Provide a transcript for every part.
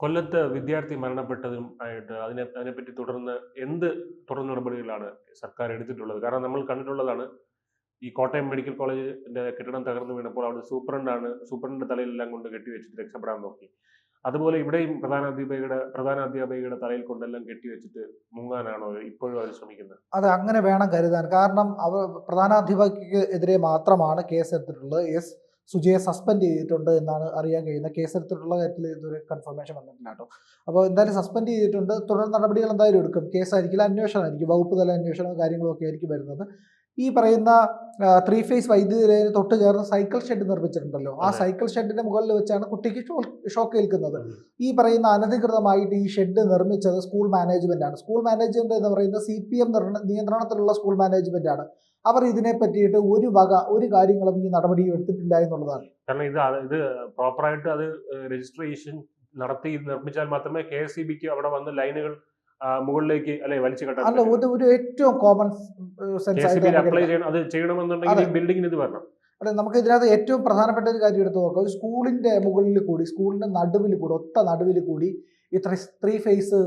കൊല്ലത്ത് വിദ്യാർത്ഥി മരണപ്പെട്ടതും ആയിട്ട് അതിനെപ്പറ്റി തുടർ നടപടികളാണ് സർക്കാർ എടുത്തിട്ടുള്ളത്? കാരണം നമ്മൾ കണ്ടിട്ടുള്ളതാണ്, ഈ കോട്ടയം മെഡിക്കൽ കോളേജിന്റെ കെട്ടിടം തകർന്നു വീണപ്പോൾ അവിടെ സൂപ്രണ്ടിന്റെ തലയിലെല്ലാം കൊണ്ട് കെട്ടിവെച്ചിട്ട് രക്ഷപ്പെടാൻ നോക്കി. അതുപോലെ ഇവിടെയും പ്രധാന അധ്യാപികയുടെ തലയിൽ കൊണ്ടെല്ലാം കെട്ടിവെച്ചിട്ട് മുങ്ങാനാണോ ഇപ്പോഴും അവർ ശ്രമിക്കുന്നത്? അത് അങ്ങനെ വേണം കരുതാൻ. കാരണം പ്രധാനാധ്യാപകയ്ക്ക് എതിരെ മാത്രമാണ് കേസെടുത്തിട്ടുള്ളത്. എസ് സുജയെ സസ്പെൻഡ് ചെയ്തിട്ടുണ്ട് എന്നാണ് അറിയാൻ കഴിയുന്നത്. കേസെടുത്തിട്ടുള്ള കാര്യത്തിൽ ഇതുവരെ കൺഫർമേഷൻ വന്നിട്ടില്ല കേട്ടോ. അപ്പോൾ എന്തായാലും സസ്പെൻഡ് ചെയ്തിട്ടുണ്ട്. തുടർ നടപടികൾ എന്തായാലും എടുക്കും. കേസായിരിക്കില്ല, അന്വേഷണമായിരിക്കും. വകുപ്പ് തല അന്വേഷണവും കാര്യങ്ങളും ഒക്കെ ആയിരിക്കും വരുന്നത്. ഈ പറയുന്ന ത്രീ ഫേസ് വൈദ്യുതി ലൈനിന് തൊട്ട് ചേർന്ന് സൈക്കിൾ ഷെഡ് നിർമ്മിച്ചിട്ടുണ്ടല്ലോ. ആ സൈക്കിൾ ഷെഡിന്റെ മുകളിൽ വെച്ചാണ് കുട്ടിക്ക് ഷോക്ക് ഏൽക്കുന്നത്. ഈ പറയുന്ന അനധികൃതമായിട്ട് ഈ ഷെഡ് നിർമ്മിച്ചത് സ്കൂൾ മാനേജ്മെന്റ് ആണ്. സ്കൂൾ മാനേജ്മെന്റ് എന്ന് പറയുന്നത് CPM നിയന്ത്രണത്തിലുള്ള സ്കൂൾ മാനേജ്മെന്റ് ആണ്. അവർ ഇതിനെ പറ്റിയിട്ട് ഒരു കാര്യങ്ങളും ഈ നടപടിയും എടുത്തിട്ടില്ല എന്നുള്ളതാണ്. കാരണം ഇത് പ്രോപ്പറായിട്ട് അത് രജിസ്ട്രേഷൻ നടത്തി നിർമ്മിച്ചാൽ മാത്രമേ KSEBക്ക് അവിടെ വന്ന് ലൈനുകൾ മുകളിലേക്ക് വലിച്ചു കെട്ടാൻ അല്ല, ഒരു ഏറ്റവും കോമൺ സെൻസ് ആയിട്ട് അപ്ലൈ ചെയ്യണം. അത് ചെയ്യണമെന്നുണ്ടെങ്കിൽ ഈ ബിൽഡിങ്ങിന് ഇത് വരണം. അല്ലെ, നമുക്ക് ഇതിനകത്ത് ഏറ്റവും പ്രധാനപ്പെട്ട ഒരു കാര്യം എടുത്ത് നോക്കാം. ഒരു സ്കൂളിന്റെ മുകളിൽ കൂടി, സ്കൂളിന്റെ നടുവിൽ കൂടി, ഒത്ത നടുവിൽ കൂടി ഇത്ര ത്രീ ഫേസ്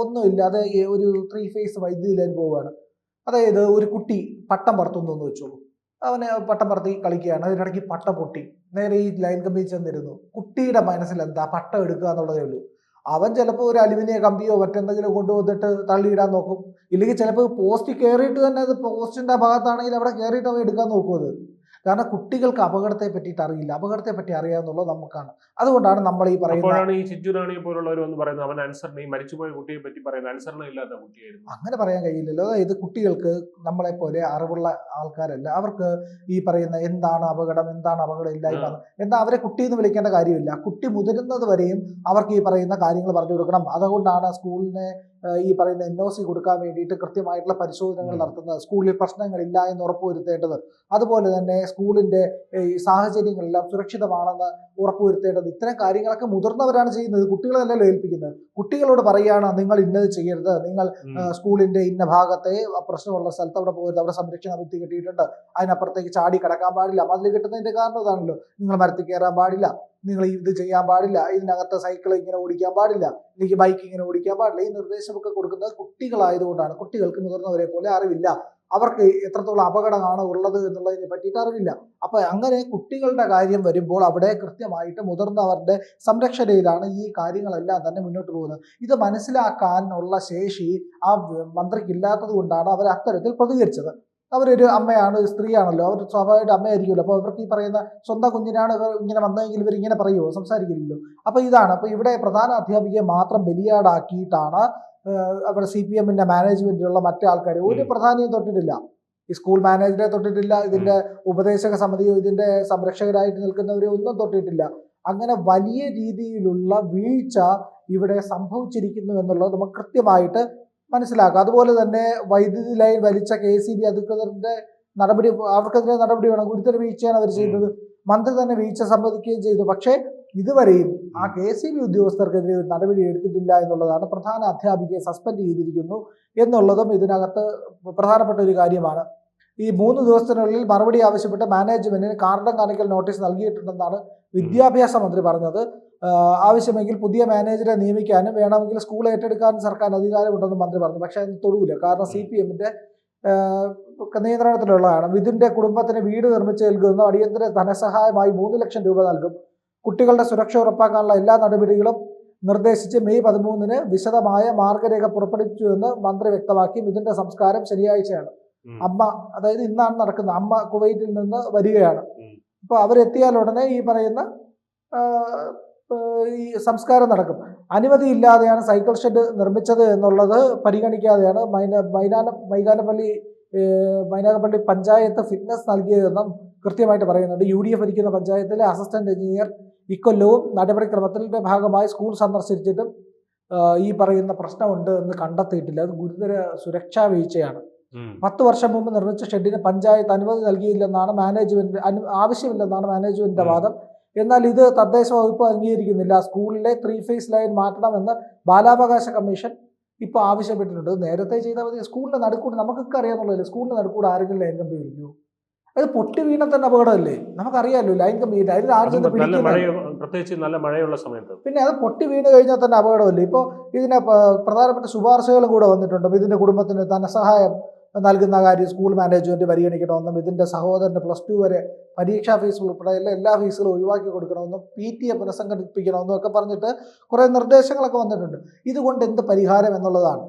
ഒന്നുമില്ലാതെ ഒരു ത്രീ ഫേസ് വൈദ്യുതി ലൈൻ പോവുകയാണ്. അതായത് ഒരു കുട്ടി പട്ടം പറത്തുന്നു എന്ന് വെച്ചോളൂ. അവന് പട്ടം പറത്തി കളിക്കുകയാണ്, അതിനിടയ്ക്ക് പട്ടം പൊട്ടി നേരെ ഈ ലൈൻ കമ്പി ചെന്നിരുന്നു. കുട്ടിയുടെ മനസ്സിൽ എന്താ, പട്ടം എടുക്കുക എന്നുള്ളതേ ഉള്ളൂ. അവൻ ചിലപ്പോൾ ഒരു അലുമിനിയം കമ്പിയോ മറ്റെന്തെങ്കിലും കൊണ്ടുവന്നിട്ട് തള്ളിയിടാൻ നോക്കും. ഇല്ലെങ്കിൽ ചിലപ്പോൾ പോസ്റ്റ് കയറിയിട്ട് തന്നെ, അത് പോസ്റ്റിന്റെ ഭാഗത്താണെങ്കിൽ അവിടെ കയറിയിട്ട് അവൻ എടുക്കാൻ നോക്കും. അത് കാരണം കുട്ടികൾക്ക് അപകടത്തെ പറ്റിയിട്ട് അറിയില്ല. അപകടത്തെ പറ്റി അറിയാന്നുള്ളത് നമുക്കാണ്. അതുകൊണ്ടാണ് നമ്മൾ ഈ പറയുന്നത്. ഈ ചിഞ്ചുറാണിയെ പോലുള്ളവർ എന്ന് പറയുന്നത് അവൻ അനുസരണ, ഈ മരിച്ചുപോയ കുട്ടിയെ പറ്റി പറയുന്നത് അനുസരണ ഇല്ലാത്ത കുട്ടിയായിരുന്നു. അങ്ങനെ പറയാൻ കഴിയില്ലല്ലോ. അതായത് കുട്ടികൾക്ക് നമ്മളെ പോലെ അറിവുള്ള ആൾക്കാരല്ല. അവർക്ക് ഈ പറയുന്ന എന്താണ് അപകടം ഇല്ലായ്മ എന്നാൽ അവരെ കുട്ടി എന്ന് വിളിക്കേണ്ട കാര്യമില്ല. കുട്ടി മുതിരുന്നത് വരെയും അവർക്ക് ഈ പറയുന്ന കാര്യങ്ങൾ പറഞ്ഞു കൊടുക്കണം. അതുകൊണ്ടാണ് സ്കൂളിനെ ഈ പറയുന്ന NOC കൊടുക്കാൻ വേണ്ടിയിട്ട് കൃത്യമായിട്ടുള്ള പരിശോധനകൾ നടത്തുന്നത്. സ്കൂളിൽ പ്രശ്നങ്ങളില്ല എന്ന് ഉറപ്പുവരുത്തേണ്ടത്. അതുപോലെ തന്നെ സ്കൂളിന്റെ ഈ സാഹചര്യങ്ങളെല്ലാം സുരക്ഷിതമാണെന്ന് ഉറപ്പുവരുത്തേണ്ടത്. ഇത്തരം കാര്യങ്ങളൊക്കെ മുതിർന്നവരാണ് ചെയ്യുന്നത്, കുട്ടികളല്ലല്ലോ ഏൽപ്പിക്കുന്നത്. കുട്ടികളോട് പറയുകയാണ്, നിങ്ങൾ ഇന്നത് ചെയ്യരുത്, നിങ്ങൾ സ്കൂളിന്റെ ഇന്ന ഭാഗത്തെ പ്രശ്നമുള്ള സ്ഥലത്ത് അവിടെ പോകരുത്, അവിടെ സംരക്ഷണ ഭിത്തി കെട്ടിയിട്ടുണ്ട്, അതിനപ്പുറത്തേക്ക് ചാടി കടക്കാൻ പാടില്ല. മതിൽ കെട്ടുന്നതിന്റെ കാരണം ഇതാണല്ലോ. നിങ്ങൾ മരത്തിൽ കയറാൻ പാടില്ല, നിങ്ങൾ ഇത് ചെയ്യാൻ പാടില്ല, ഇതിനകത്ത് സൈക്കിൾ ഇങ്ങനെ ഓടിക്കാൻ പാടില്ല, എനിക്ക് ബൈക്ക് ഇങ്ങനെ ഓടിക്കാൻ പാടില്ല. ഈ നിർദ്ദേശമൊക്കെ കൊടുക്കുന്നത് കുട്ടികളായതുകൊണ്ടാണ്. കുട്ടികൾക്ക് മുതിർന്നവരെ പോലെ അറിവില്ല. അവർക്ക് എത്രത്തോളം അപകടമാണ് ഉള്ളത് എന്നുള്ളതിനെ പറ്റിയിട്ട് അറിവില്ല. അപ്പൊ അങ്ങനെ കുട്ടികളുടെ കാര്യം വരുമ്പോൾ അവിടെ കൃത്യമായിട്ട് മുതിർന്നവരുടെ സംരക്ഷണയിലാണ് ഈ കാര്യങ്ങളെല്ലാം തന്നെ മുന്നോട്ട് പോകുന്നത്. ഇത് മനസ്സിലാക്കാനുള്ള ശേഷി ആ മന്ത്രിക്ക് ഇല്ലാത്തത് കൊണ്ടാണ് അവർ അത്തരത്തിൽ പ്രതികരിച്ചത്. അവരൊരു അമ്മയാണ്, ഒരു സ്ത്രീയാണല്ലോ, അവർ സ്വാഭാവികമായിട്ട് അമ്മയായിരിക്കുമല്ലോ. അപ്പോൾ അവർക്ക് ഈ പറയുന്ന സ്വന്തം കുഞ്ഞിനാണ് ഇങ്ങനെ വന്നതെങ്കിൽ ഇവരിങ്ങനെ പറയുമോ? സംസാരിക്കില്ലല്ലോ. അപ്പോൾ ഇതാണ്. അപ്പോൾ ഇവിടെ പ്രധാന അധ്യാപികയെ മാത്രം ബലിയാടാക്കിയിട്ടാണ് അവിടെ CPMന്റെ മാനേജ്മെന്റിലുള്ള മറ്റു ആൾക്കാർ ഒരു പ്രധാനിയും തൊട്ടിട്ടില്ല. ഈ സ്കൂൾ മാനേജറെ തൊട്ടിട്ടില്ല, ഇതിന്റെ ഉപദേശക സമിതിയോ ഇതിന്റെ സംരക്ഷകരായിട്ട് നിൽക്കുന്നവരെ ഒന്നും തൊട്ടിട്ടില്ല. അങ്ങനെ വലിയ രീതിയിലുള്ള വീഴ്ച ഇവിടെ സംഭവിച്ചിരിക്കുന്നു എന്നുള്ളത് നമുക്ക് കൃത്യമായിട്ട് മനസ്സിലാക്കുക. അതുപോലെ തന്നെ വൈദ്യുതി ലൈൻ വലിച്ച KSEB അധികൃതരുടെ നടപടി, അവർക്കെതിരെ നടപടി വേണം. ഗുരുതര വീഴ്ചയാണ് അവർ ചെയ്തത്. മന്ത്രി തന്നെ വീഴ്ച സമ്മതിക്കുകയും ചെയ്തു. പക്ഷേ ഇതുവരെയും ആ KSEB ഉദ്യോഗസ്ഥർക്കെതിരെ ഒരു നടപടി എടുത്തിട്ടില്ല എന്നുള്ളതാണ്. പ്രധാന അധ്യാപികയെ സസ്പെൻഡ് ചെയ്തിരിക്കുന്നു എന്നുള്ളതും ഇതിനകത്ത് പ്രധാനപ്പെട്ട ഒരു കാര്യമാണ്. ഈ 3 ദിവസത്തിനുള്ളിൽ മറുപടി ആവശ്യപ്പെട്ട് മാനേജ്മെന്റിന് കാർഡൻ കാണിക്കൽ നോട്ടീസ് നൽകിയിട്ടുണ്ടെന്നാണ് വിദ്യാഭ്യാസ മന്ത്രി പറഞ്ഞത്. ആവശ്യമെങ്കിൽ പുതിയ മാനേജറെ നിയമിക്കാനും വേണമെങ്കിൽ സ്കൂൾ ഏറ്റെടുക്കാനും സർക്കാർ അധികാരമുണ്ടെന്ന് മന്ത്രി പറഞ്ഞു. പക്ഷെ അതിന് തൊടുവില്ല. കാരണം CPMന്റെ നിയന്ത്രണത്തിലുള്ളതാണ്. വിധുന്റെ കുടുംബത്തിന് വീട് നിർമ്മിച്ച് നൽകുന്ന അടിയന്തര ധനസഹായമായി 3 ലക്ഷം രൂപ നൽകും. കുട്ടികളുടെ സുരക്ഷ ഉറപ്പാക്കാനുള്ള എല്ലാ നടപടികളും നിർദ്ദേശിച്ച് മെയ് 13 വിശദമായ മാർഗരേഖ പുറപ്പെടുവിച്ചുവെന്ന് മന്ത്രി വ്യക്തമാക്കി. മിഥുന്റെ സംസ്കാരം ശനിയാഴ്ചയാണ്. അമ്മ, അതായത് ഇന്നാണ് നടക്കുന്നത്. അമ്മ കുവൈറ്റിൽ നിന്ന് വരികയാണ്. അപ്പോൾ അവരെത്തിയാൽ ഉടനെ ഈ പറയുന്ന ഈ സംസ്കാരം നടക്കും. അനുമതിയില്ലാതെയാണ് സൈക്കിൾ ഷെഡ് നിർമ്മിച്ചത് എന്നുള്ളത് പരിഗണിക്കാതെയാണ് മൈനാഗപ്പള്ളി പഞ്ചായത്ത് ഫിറ്റ്നസ് നൽകിയതെന്നും കൃത്യമായിട്ട് പറയുന്നുണ്ട്. UDF ഭരിക്കുന്ന പഞ്ചായത്തിലെ അസിസ്റ്റന്റ് എഞ്ചിനീയർ ഇക്കൊല്ലവും നടപടിക്രമത്തിന്റെ ഭാഗമായി സ്കൂൾ സന്ദർശിച്ചിട്ടും ഈ പറയുന്ന പ്രശ്നമുണ്ട് എന്ന് കണ്ടെത്തിയിട്ടില്ല. അത് ഗുരുതര സുരക്ഷാ വീഴ്ചയാണ്. 10 വർഷം മുമ്പ് നിർമ്മിച്ച ഷെഡിന് പഞ്ചായത്ത് അനുമതി നൽകിയില്ലെന്നാണ് ആവശ്യമില്ലെന്നാണ് മാനേജ്മെന്റിന്റെ വാദം. എന്നാൽ ഇത് തദ്ദേശ വകുപ്പ് അംഗീകരിക്കുന്നില്ല. സ്കൂളിലെ 3 ഫേസ് ലൈൻ മാറ്റണമെന്ന് ബാലാവകാശ കമ്മീഷൻ ഇപ്പോൾ ആവശ്യപ്പെട്ടിട്ടുണ്ട്. നേരത്തെ ചെയ്താൽ മതി. സ്കൂളിന്റെ നടുക്കൂടെ നമുക്കൊക്കെ അറിയാന്നുള്ളതല്ലേ, സ്കൂളിന്റെ നടുക്കൂടെ ആരെങ്കിലും ലൈൻ കമ്പി വിളിക്കുമോ? അത് പൊട്ടി വീണ തന്നെ അപകടമല്ലേ? നമുക്കറിയാമല്ലോ ലൈംഗിക പീഡനം അതിൽ ആരും അതും ചെന്ന് നല്ല പിടിക്കുന്നില്ല. മഴയോ, പ്രത്യേകിച്ച് നല്ല മഴയുള്ള സമയത്ത്. പിന്നെ അത് പൊട്ടി വീണ് കഴിഞ്ഞാൽ തന്നെ അപകടമല്ലേ? ഇപ്പോൾ ഇതിന് പ്രധാനപ്പെട്ട ശുപാർശകളും കൂടെ വന്നിട്ടുണ്ട്. ഇതിന്റെ കുടുംബത്തിന് ധനസഹായം നൽകുന്ന കാര്യം സ്കൂൾ മാനേജ്മെന്റ് പരിഗണിക്കണമെന്നും ഇതിന്റെ സഹോദരന്റെ +2 വരെ പരീക്ഷാ ഫീസ് ഉൾപ്പെടെ എല്ലാ ഫീസുകളും ഒഴിവാക്കി കൊടുക്കണമെന്നും PTA പുനഃസംഘടിപ്പിക്കണമെന്നും ഒക്കെ പറഞ്ഞിട്ട് കുറേ നിർദ്ദേശങ്ങളൊക്കെ വന്നിട്ടുണ്ട്. ഇതുകൊണ്ട് എന്ത് പരിഹാരം എന്നുള്ളതാണ്.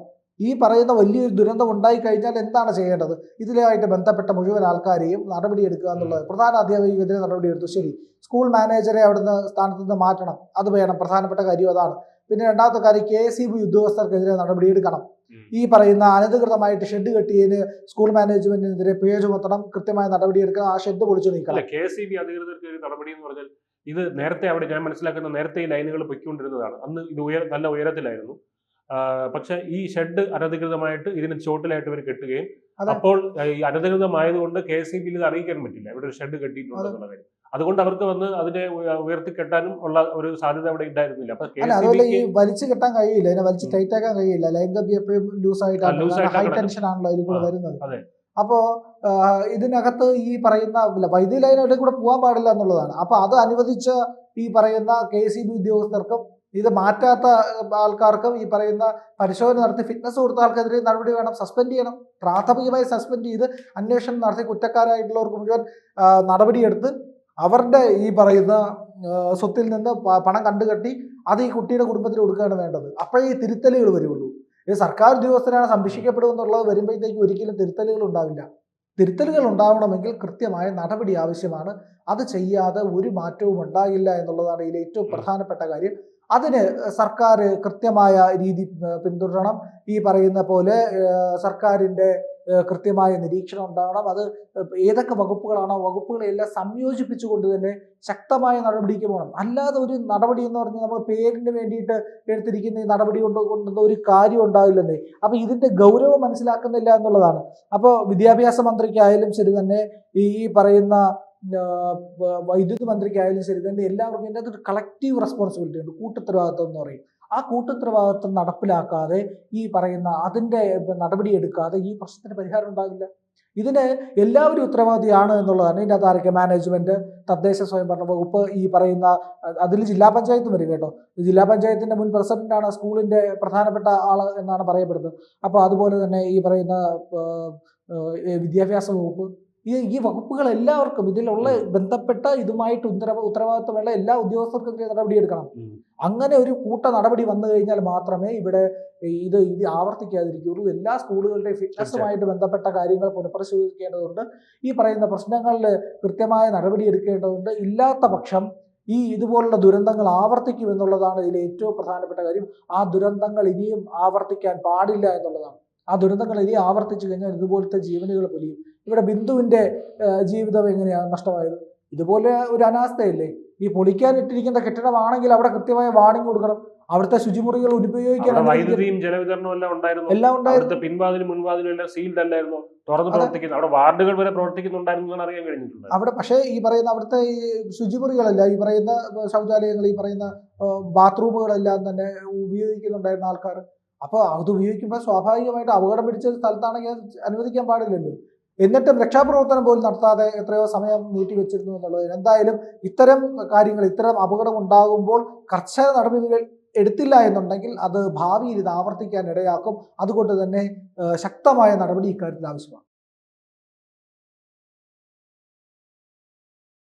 ഈ പറയുന്ന വലിയൊരു ദുരന്തം ഉണ്ടായി കഴിഞ്ഞാൽ എന്താണ് ചെയ്യേണ്ടത്? ഇതിലുമായിട്ട് ബന്ധപ്പെട്ട മുഴുവൻ ആൾക്കാരെയും നടപടിയെടുക്കുക എന്നുള്ളത്. പ്രധാന അധ്യാപികക്കെതിരെ നടപടിയെടുത്തു, ശരി. സ്കൂൾ മാനേജറെ അവിടുന്ന് സ്ഥാനത്ത് നിന്ന് മാറ്റണം, അത് വേണം, പ്രധാനപ്പെട്ട കാര്യം അതാണ്. പിന്നെ രണ്ടാമത്തെ കാര്യം KSEB ഉദ്യോഗസ്ഥർക്കെതിരെ നടപടിയെടുക്കണം. ഈ പറയുന്ന അനധികൃതമായിട്ട് ഷെഡ് കെട്ടിയതിന് സ്കൂൾ മാനേജ്മെന്റിനെതിരെ പിഴ ചുമത്തണം, കൃത്യമായ നടപടിയെടുക്കണം, ആ ഷെഡ് പൊളിച്ചു നീക്കണം. KSEB അധികൃതർക്കെതിരെ നടപടി എന്ന് പറഞ്ഞാൽ ഇത് നേരത്തെ അവിടെ ഞാൻ മനസ്സിലാക്കുന്ന നേരത്തെ ഈ ലൈനുകൾ പൊയ്ക്കൊണ്ടിരുന്നതാണ്. അന്ന് ഇത് നല്ല ഉയരത്തിലായിരുന്നു. പക്ഷെ ഈ ഷെഡ് അനധികൃതമായിട്ട് ഇതിന് ചോട്ടിലായിട്ട് ഇവർ കെട്ടുകയും അപ്പോൾ ഈ അനധികൃതമായതുകൊണ്ട് KSEB ഇത് അറിയിക്കാൻ പറ്റില്ല ഇവിടെ ഒരു ഷെഡ് കെട്ടിയിട്ടുണ്ടെന്നുള്ള കാര്യം. അതുകൊണ്ട് അവർക്ക് വന്ന് അതിനെ ഉയർത്തി കെട്ടാനും ഉള്ള ഒരു സാധ്യത അവിടെ ഉണ്ടായിരുന്നില്ല. അപ്പൊ അതുപോലെ ഈ വലിച്ചു കെട്ടാൻ കഴിയില്ല, അതിനെ വലിച്ച് ടൈറ്റ് ആക്കാൻ കഴിയില്ല. ലൈൻ കമ്പി എപ്പോഴും ലൂസ് ആയിട്ടാണ്, ഹൈ ടെൻഷൻ ആണല്ലോ അതിൽ കൂടെ വരുന്നത്. അപ്പോ ഇതിനകത്ത് ഈ പറയുന്ന വൈദ്യുതി ലൈനിൽ കൂടെ പോകാൻ പാടില്ല എന്നുള്ളതാണ്. അപ്പൊ അത് അനുവദിച്ച ഈ പറയുന്ന KSEB ഉദ്യോഗസ്ഥർക്കും ഇത് മാറ്റാത്ത ആൾക്കാർക്കും ഈ പറയുന്ന പരിശോധന നടത്തി ഫിറ്റ്നസ് കൊടുത്ത ആൾക്കെതിരെ നടപടി വേണം, സസ്പെൻഡ് ചെയ്യണം. പ്രാഥമികമായി സസ്പെൻഡ് ചെയ്ത് അന്വേഷണം നടത്തി കുറ്റക്കാരായിട്ടുള്ളവർക്ക് മുഴുവൻ നടപടിയെടുത്ത് അവരുടെ ഈ പറയുന്ന സ്വത്തിൽ നിന്ന് പണം കണ്ടുകെട്ടി അത് ഈ കുട്ടിയുടെ കുടുംബത്തിന് കൊടുക്കുകയാണ് വേണ്ടത്. അപ്പോഴേ ഈ തിരുത്തലുകൾ വരുള്ളൂ. ഇത് സർക്കാർ ഉദ്യോഗസ്ഥരാണ് സംരക്ഷിക്കപ്പെടുമെന്നുള്ളത് വരുമ്പോഴത്തേക്ക് ഒരിക്കലും തിരുത്തലുകൾ ഉണ്ടാവില്ല. തിരുത്തലുകൾ ഉണ്ടാവണമെങ്കിൽ കൃത്യമായ നടപടി ആവശ്യമാണ്. അത് ചെയ്യാതെ ഒരു മാറ്റവും ഉണ്ടാകില്ല എന്നുള്ളതാണ് ഇതിൽ ഏറ്റവും പ്രധാനപ്പെട്ട കാര്യം. അതിന് സർക്കാർ കൃത്യമായ രീതി പിന്തുടരണം. ഈ പറയുന്ന പോലെ സർക്കാരിൻ്റെ കൃത്യമായ നിരീക്ഷണം ഉണ്ടാകണം. അത് ഏതൊക്കെ വകുപ്പുകളാണോ വകുപ്പുകളെല്ലാം സംയോജിപ്പിച്ചുകൊണ്ട് തന്നെ ശക്തമായ നടപടിക്ക് പോകണം. അല്ലാതെ ഒരു നടപടി എന്ന് പറഞ്ഞാൽ നമ്മൾ പേരിന് വേണ്ടിയിട്ട് എടുത്തിരിക്കുന്ന ഈ നടപടി കൊണ്ടൊന്നും ഒരു കാര്യം ഉണ്ടാവില്ലെന്നേ. അപ്പോൾ ഇതിൻ്റെ ഗൗരവം മനസ്സിലാക്കുന്നില്ല എന്നുള്ളതാണ്. അപ്പോൾ വിദ്യാഭ്യാസ മന്ത്രിക്കായാലും ശരി തന്നെ, ഈ പറയുന്ന വൈദ്യുതി മന്ത്രിക്കായാലും ശരി തന്നെ, എല്ലാവർക്കും ഇതിൻ്റെ അകത്തൊരു കളക്റ്റീവ് റെസ്പോൺസിബിലിറ്റി ഉണ്ട്, കൂട്ടുത്തരവാദിത്വം എന്ന് പറയും. ആ കൂട്ടുത്തരവാദിത്വം നടപ്പിലാക്കാതെ ഈ പറയുന്ന അതിൻ്റെ നടപടി എടുക്കാതെ ഈ പ്രശ്നത്തിന് പരിഹാരം ഉണ്ടാകില്ല. ഇതിന് എല്ലാവരും ഉത്തരവാദിയാണ് എന്നുള്ളതാണ്. ഇതിൻ്റെ അകത്ത് മാനേജ്മെന്റ്, തദ്ദേശ സ്വയംഭരണ വകുപ്പ്, ഈ പറയുന്ന അതിൽ ജില്ലാ പഞ്ചായത്തും വരും കേട്ടോ. ജില്ലാ പഞ്ചായത്തിന്റെ മുൻ പ്രസിഡന്റാണ് സ്കൂളിന്റെ പ്രധാനപ്പെട്ട ആള് എന്നാണ് പറയപ്പെടുന്നത്. അപ്പോൾ അതുപോലെ തന്നെ ഈ പറയുന്ന വിദ്യാഭ്യാസ വകുപ്പ്, ഈ വകുപ്പുകൾ എല്ലാവർക്കും ഇതിലുള്ള ബന്ധപ്പെട്ട ഇതുമായിട്ട് ഉത്തരവാദിത്വമുള്ള എല്ലാ ഉദ്യോഗസ്ഥർക്കെതിരെ നടപടിയെടുക്കണം. അങ്ങനെ ഒരു കൂട്ട നടപടി വന്നു കഴിഞ്ഞാൽ മാത്രമേ ഇവിടെ ഇത് ആവർത്തിക്കാതിരിക്കുകയുള്ളൂ. എല്ലാ സ്കൂളുകളുടെയും ഫിറ്റ്നസുമായിട്ട് ബന്ധപ്പെട്ട കാര്യങ്ങൾ പുനഃപരിശോധിക്കേണ്ടതുണ്ട്. ഈ പറയുന്ന പ്രശ്നങ്ങളിൽ കൃത്യമായ നടപടി എടുക്കേണ്ടതുണ്ട്. ഇല്ലാത്ത പക്ഷം ഇതുപോലുള്ള ദുരന്തങ്ങൾ ആവർത്തിക്കും എന്നുള്ളതാണ് ഇതിലെ ഏറ്റവും പ്രധാനപ്പെട്ട കാര്യം. ആ ദുരന്തങ്ങൾ ഇനിയും ആവർത്തിക്കാൻ പാടില്ല എന്നുള്ളതാണ്. ആ ദുരന്തങ്ങൾ ഇനി ആവർത്തിച്ചു കഴിഞ്ഞാൽ ഇതുപോലത്തെ ജീവനുകൾ പൊലിയും. ഇവിടെ ബിന്ദുവിന്റെ ജീവിതം എങ്ങനെയാണ് നഷ്ടമായത്? ഇതുപോലെ ഒരു അനാസ്ഥയല്ലേ? ഈ പൊളിക്കാനിട്ടിരിക്കുന്ന കെട്ടിടമാണെങ്കിൽ അവിടെ കൃത്യമായ വാർണിംഗ് കൊടുക്കണം. അവിടുത്തെ ശുചിമുറികൾ ഉപയോഗിക്കാൻ വൈദ്യുതിയും ജലവിതരണവും എല്ലാം ഉണ്ടായിരുന്നു. പിൻവാതിലും മുൻവാതിലും എല്ലാം സീൽഡ് അല്ലായിരുന്നു, തുറന്ന് പ്രവർത്തിക്കുന്നു. അവിടെ വാർഡുകൾ വരെ പ്രവർത്തിക്കുന്നുണ്ടായിരുന്നു അറിയാൻ കഴിഞ്ഞിട്ടുണ്ട് അവിടെ. പക്ഷേ ഈ പറയുന്ന അവിടുത്തെ ഈ ശുചിമുറികളല്ല, ഈ പറയുന്ന ശൗചാലയങ്ങൾ, ഈ പറയുന്ന ബാത്റൂമുകളെല്ലാം തന്നെ ഉപയോഗിക്കുന്നുണ്ടായിരുന്ന ആൾക്കാർ. അപ്പോൾ അത് ഉപയോഗിക്കുമ്പോൾ സ്വാഭാവികമായിട്ട് അപകടം പിടിച്ച സ്ഥലത്താണെങ്കിൽ അനുവദിക്കാൻ പാടില്ലല്ലോ. എന്നിട്ടും രക്ഷാപ്രവർത്തനം പോലും നടത്താതെ എത്രയോ സമയം നീട്ടിവെച്ചിരുന്നു എന്നുള്ളത്. എന്തായാലും ഇത്തരം കാര്യങ്ങൾ, ഇത്തരം അപകടം ഉണ്ടാകുമ്പോൾ കർശന നടപടികൾ എടുത്തില്ല എന്നുണ്ടെങ്കിൽ അത് ഭാവിയിൽ ഇത് ആവർത്തിക്കാൻ ഇടയാക്കും. അതുകൊണ്ട് തന്നെ ശക്തമായ നടപടി ഇക്കാര്യത്തിൽ ആവശ്യമാണ്.